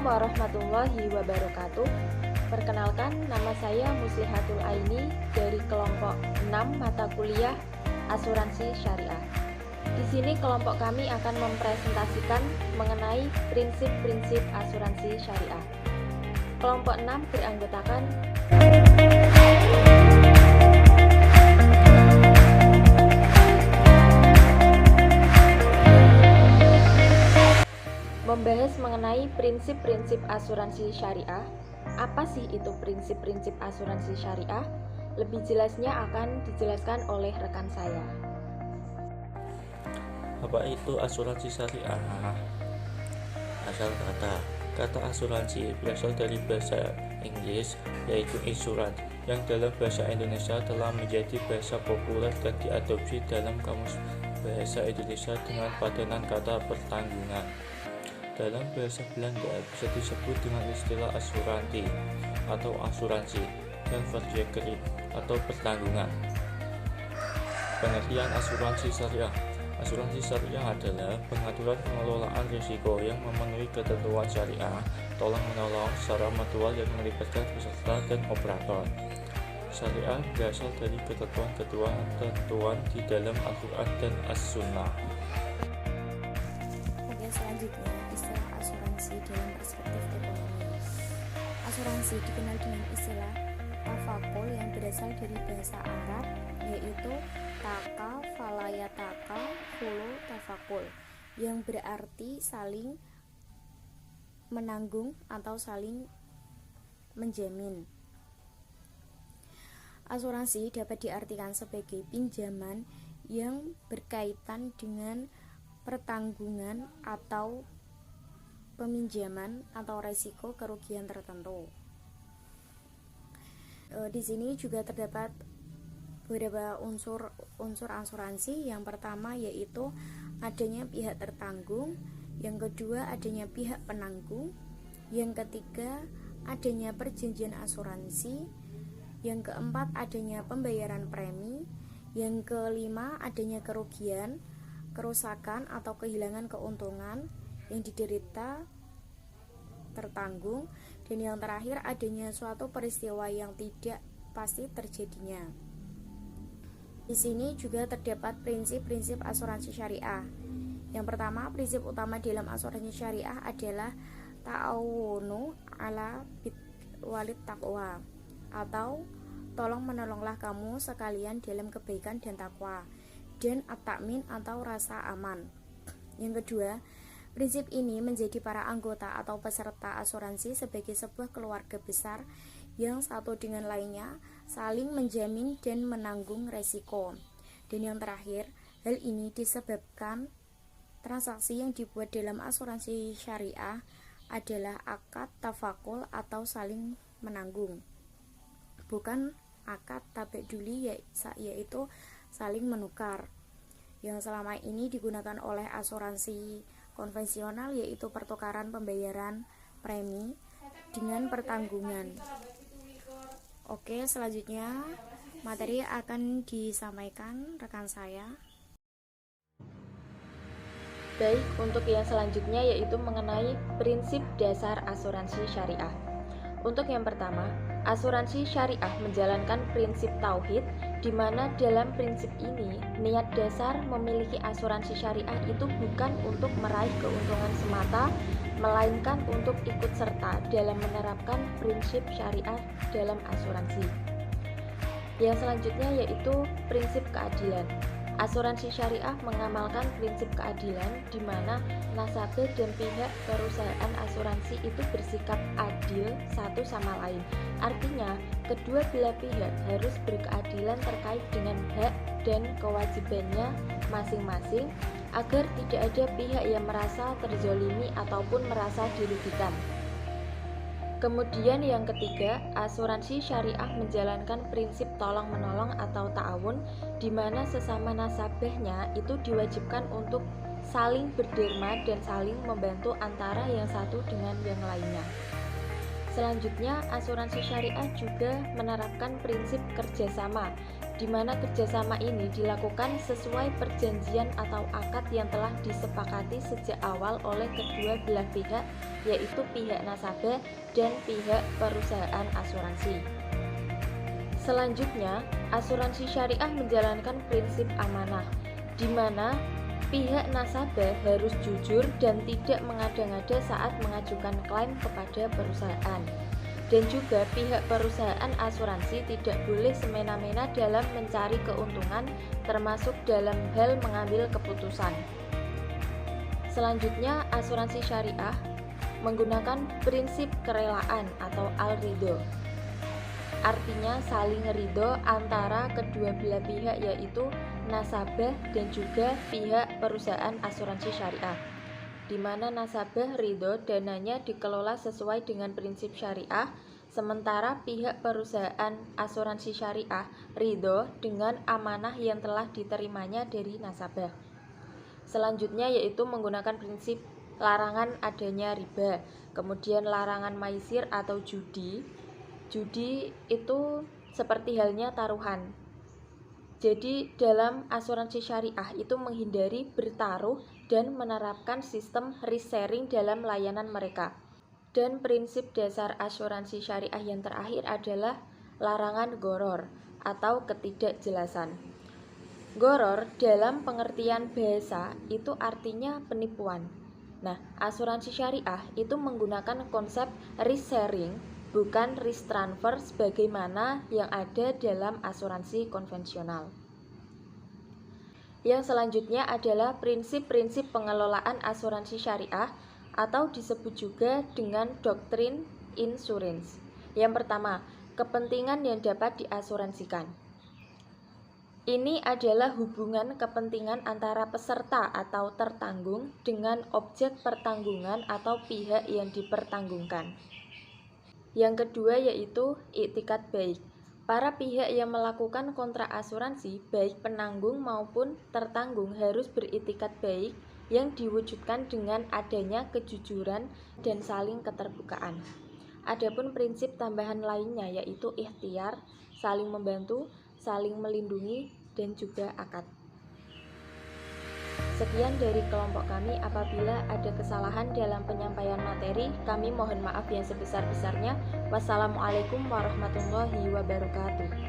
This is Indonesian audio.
warahmatullahi wabarakatuh. Perkenalkan, nama saya Muslihatul Aini dari kelompok 6 mata kuliah Asuransi Syariah. Di sini kelompok kami akan mempresentasikan mengenai prinsip-prinsip asuransi syariah. Kelompok 6 beranggotakan membahas mengenai prinsip-prinsip asuransi syariah. Apa sih itu prinsip-prinsip asuransi syariah? Lebih jelasnya akan dijelaskan oleh rekan saya. Apa itu asuransi syariah? Asal kata asuransi berasal dari bahasa Inggris, yaitu insurance, yang dalam bahasa Indonesia telah menjadi bahasa populer dan diadopsi dalam kamus bahasa Indonesia dengan padanan kata pertanggungan. Dalam bahasa Belanda bisa disebut dengan istilah asuransi atau asuransi dan verzekering atau pertanggungan. Pengertian asuransi syariah. Asuransi syariah adalah pengaturan pengelolaan risiko yang memenuhi ketentuan syariah, tolong-menolong secara mutual yang melibatkan peserta dan operator. Syariah berasal dari ketentuan di dalam Al-Quran dan As-Sunnah. Oke, selanjutnya istilah asuransi dalam perspektif ekonomi. Asuransi dikenal dengan istilah tafakul yang berasal dari bahasa Arab, yaitu taka falayataka fulu tafakul, yang berarti saling menanggung atau saling menjamin. Asuransi dapat diartikan sebagai pinjaman yang berkaitan dengan pertanggungan atau peminjaman atau resiko kerugian tertentu. Di sini juga terdapat beberapa unsur asuransi. Yang pertama yaitu adanya pihak tertanggung, yang kedua adanya pihak penanggung, yang ketiga adanya perjanjian asuransi, yang keempat adanya pembayaran premi, yang kelima adanya kerugian, kerusakan atau kehilangan keuntungan yang diderita tertanggung, dan yang terakhir adanya suatu peristiwa yang tidak pasti terjadinya. Di sini juga terdapat prinsip-prinsip asuransi syariah. Yang pertama, prinsip utama dalam asuransi syariah adalah ta'awunu ala walid taqwa, atau tolong menolonglah kamu sekalian dalam kebaikan dan takwa, dan at-ta'min atau rasa aman. Yang kedua, prinsip ini menjadi para anggota atau peserta asuransi sebagai sebuah keluarga besar yang satu dengan lainnya saling menjamin dan menanggung resiko. Dan yang terakhir, hal ini disebabkan transaksi yang dibuat dalam asuransi syariah adalah akad tafakul atau saling menanggung, bukan akad tabeduli, yaitu saling menukar, yang selama ini digunakan oleh asuransi konvensional, yaitu pertukaran pembayaran premi dengan pertanggungan. Oke, selanjutnya materi akan disampaikan rekan saya. Baik, untuk yang selanjutnya yaitu mengenai prinsip dasar asuransi syariah. Untuk yang pertama, asuransi syariah menjalankan prinsip tauhid, di mana dalam prinsip ini niat dasar memiliki asuransi syariah itu bukan untuk meraih keuntungan semata, melainkan untuk ikut serta dalam menerapkan prinsip syariah dalam asuransi. Yang selanjutnya yaitu prinsip keadilan. Asuransi syariah mengamalkan prinsip keadilan, di mana nasabah dan pihak perusahaan asuransi itu bersikap adil satu sama lain. Artinya, kedua belah pihak harus berkeadilan terkait dengan hak dan kewajibannya masing-masing, agar tidak ada pihak yang merasa terzolimi ataupun merasa dirugikan. Kemudian yang ketiga, asuransi syariah menjalankan prinsip tolong-menolong atau ta'awun, di mana sesama nasabahnya itu diwajibkan untuk saling berderma dan saling membantu antara yang satu dengan yang lainnya. Selanjutnya, asuransi syariah juga menerapkan prinsip kerjasama, di mana kerjasama ini dilakukan sesuai perjanjian atau akad yang telah disepakati sejak awal oleh kedua belah pihak, yaitu pihak nasabah dan pihak perusahaan asuransi. Selanjutnya, asuransi syariah menjalankan prinsip amanah, di mana pihak nasabah harus jujur dan tidak mengada-ngada saat mengajukan klaim kepada perusahaan. Dan juga pihak perusahaan asuransi tidak boleh semena-mena dalam mencari keuntungan, termasuk dalam hal mengambil keputusan. Selanjutnya, asuransi syariah menggunakan prinsip kerelaan atau al-ridho. Artinya saling ridho antara kedua belah pihak, yaitu nasabah dan juga pihak perusahaan asuransi syariah, di mana nasabah ridho dananya dikelola sesuai dengan prinsip syariah, sementara pihak perusahaan asuransi syariah ridho dengan amanah yang telah diterimanya dari nasabah. Selanjutnya yaitu menggunakan prinsip larangan adanya riba, kemudian larangan maisir atau judi. Judi itu seperti halnya taruhan. Jadi dalam asuransi syariah itu menghindari bertaruh dan menerapkan sistem risk sharing dalam layanan mereka. Dan prinsip dasar asuransi syariah yang terakhir adalah larangan gharar atau ketidakjelasan. Gharar dalam pengertian bahasa itu artinya penipuan. Nah, asuransi syariah itu menggunakan konsep risk sharing, bukan risk transfer sebagaimana yang ada dalam asuransi konvensional. Yang selanjutnya adalah prinsip-prinsip pengelolaan asuransi syariah atau disebut juga dengan doktrin insurance. Yang pertama, kepentingan yang dapat diasuransikan. Ini adalah hubungan kepentingan antara peserta atau tertanggung dengan objek pertanggungan atau pihak yang dipertanggungkan. Yang kedua yaitu iktiqad baik. Para pihak yang melakukan kontrak asuransi, baik penanggung maupun tertanggung, harus beriktiqad baik yang diwujudkan dengan adanya kejujuran dan saling keterbukaan. Adapun prinsip tambahan lainnya yaitu ikhtiar, saling membantu, saling melindungi, dan juga akad. Sekian dari kelompok kami. Apabila ada kesalahan dalam penyampaian materi, kami mohon maaf yang sebesar-besarnya. Wassalamualaikum warahmatullahi wabarakatuh.